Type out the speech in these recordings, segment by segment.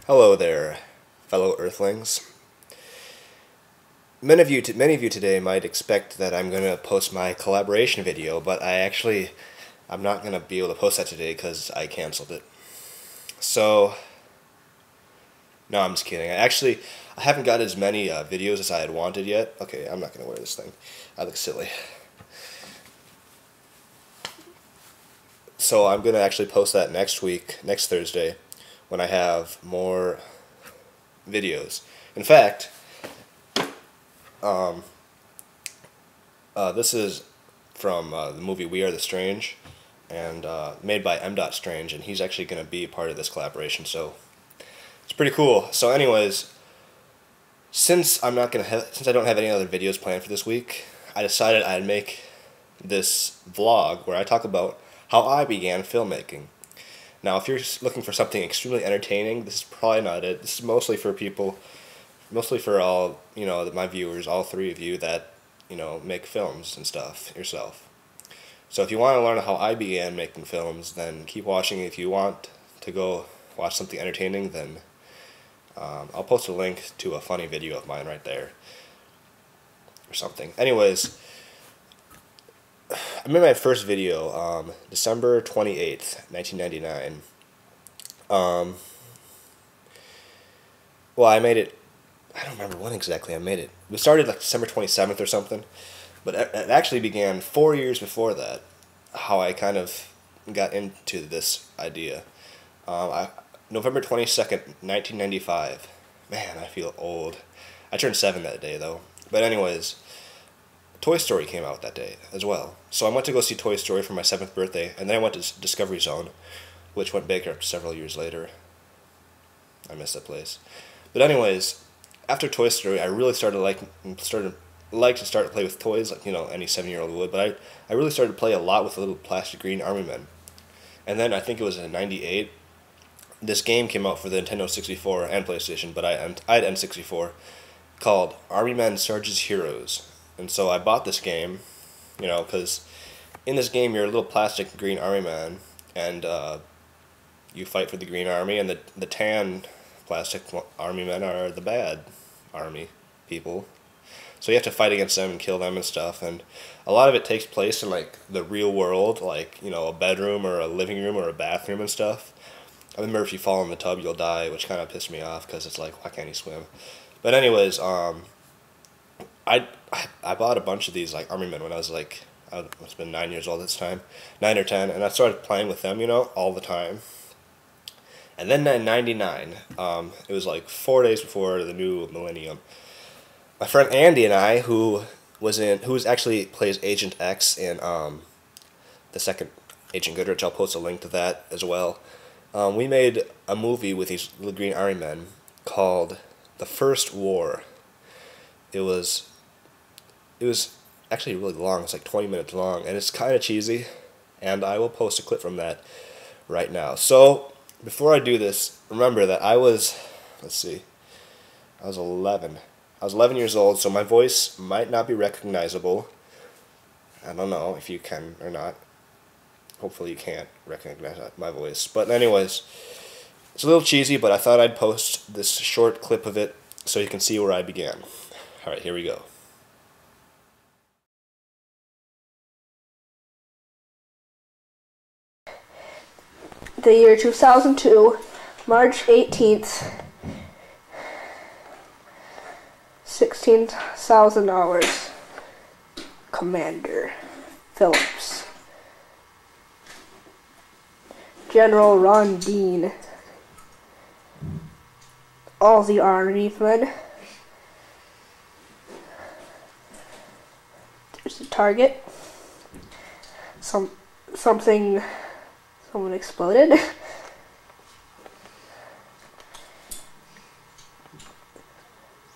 Hello there, fellow Earthlings. Many of you today might expect that I'm going to post my collaboration video, but I'm not going to be able to post that today because I canceled it. So, no, I'm just kidding. I haven't got as many videos as I had wanted yet. Okay, I'm not going to wear this thing. I look silly. So I'm going to actually post that next week, next Thursday, when I have more videos. In fact, this is from the movie We Are the Strange, and made by M. Strange, and he's actually going to be part of this collaboration, so it's pretty cool. So anyways, since I don't have any other videos planned for this week, I decided I'd make this vlog where I talk about how I began filmmaking. Now, if you're looking for something extremely entertaining, this is probably not it. This is mostly for all, my viewers, all three of you that, make films and stuff yourself. So if you want to learn how I began making films, then keep watching. If you want to go watch something entertaining, then I'll post a link to a funny video of mine right there or something. Anyways, I made my first video December 28th, 1999. Well, I made it, I don't remember when exactly I made it. We started like December 27th or something, but it actually began 4 years before that, how I kind of got into this idea. November 22nd, 1995. Man, I feel old. I turned 7 that day, though. But anyways, Toy Story came out that day as well. So I went to go see Toy Story for my 7th birthday, and then I went to Discovery Zone, which went bankrupt several years later. I miss that place. But anyways, after Toy Story, I really started to play with toys, like any 7-year-old would. But I really started to play a lot with the little plastic green army men. And then I think it was in '98. This game came out for the Nintendo 64 and PlayStation, but I had N64, called Army Men Sarge's Heroes. And so I bought this game, because in this game you're a little plastic green army man, and you fight for the green army, and the tan plastic army men are the bad army people. So you have to fight against them and kill them and stuff, and a lot of it takes place in like the real world, like a bedroom or a living room or a bathroom and stuff. I remember if you fall in the tub you'll die, which kind of pissed me off because it's like, why can't he swim? But anyways, I bought a bunch of these like army men when I was like, I must have been 9 years old at this time, 9 or 10, and I started playing with them, all the time. And then in '99, it was like 4 days before the new millennium, my friend Andy and I, who actually plays Agent X in the second Agent Goodrich, I'll post a link to that as well. We made a movie with these little green army men called The First War. It was actually really long. It's like 20 minutes long, and it's kind of cheesy, and I will post a clip from that right now. So before I do this, remember that I was 11. I was 11 years old, so my voice might not be recognizable. I don't know if you can or not. Hopefully you can't recognize my voice. But anyways, it's a little cheesy, but I thought I'd post this short clip of it so you can see where I began. Alright, here we go. The year 2002, March 18th, 16,000 hours. Commander Phillips. General Ron Dean. All the army men. There's the target. Someone exploded.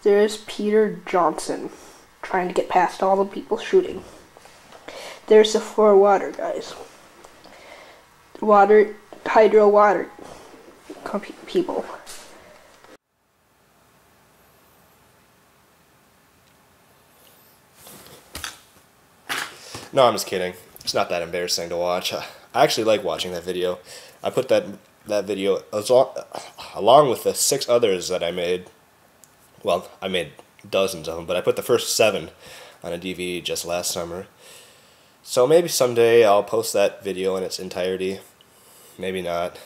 There's Peter Johnson trying to get past all the people shooting. There's the 4 water guys. Hydro water people. No, I'm just kidding. It's not that embarrassing to watch. I actually like watching that video. I put that video as long. along with the 6 others that I made. Well, I made dozens of them, but I put the first 7 on a DVD just last summer. So maybe someday I'll post that video in its entirety. Maybe not.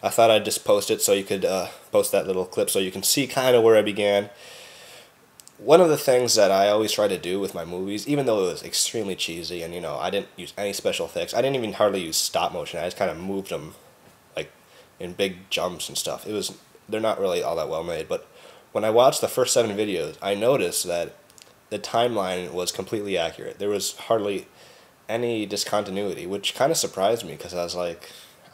I thought I'd just post it so you could post that little clip so you can see kind of where I began. One of the things that I always try to do with my movies, even though it was extremely cheesy and, you know, I didn't use any special effects, I didn't even hardly use stop motion, I just kind of moved them, like, in big jumps and stuff. They're not really all that well made, but when I watched the first 7 videos, I noticed that the timeline was completely accurate. There was hardly any discontinuity, which kind of surprised me, because I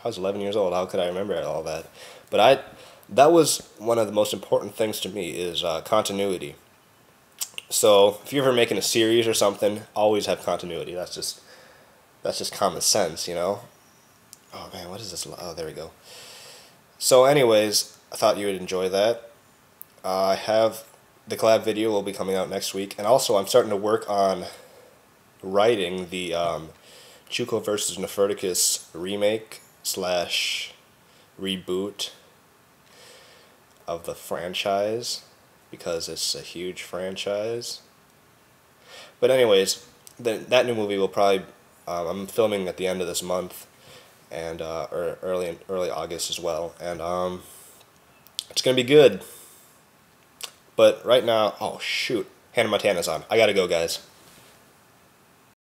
was 11 years old, how could I remember all that? But that was one of the most important things to me, is continuity. So if you're ever making a series or something, always have continuity. That's just common sense, you know. Oh man, what is this? Oh, there we go. So anyways, I thought you would enjoy that. I have the collab video will be coming out next week, and also I'm starting to work on writing the Chuko vs. Neferticus remake / reboot of the franchise, because it's a huge franchise. But anyways, that new movie will probably I'm filming at the end of this month, and or early August as well, and it's gonna be good. But right now, oh shoot, Hannah Montana's on. I gotta go, guys.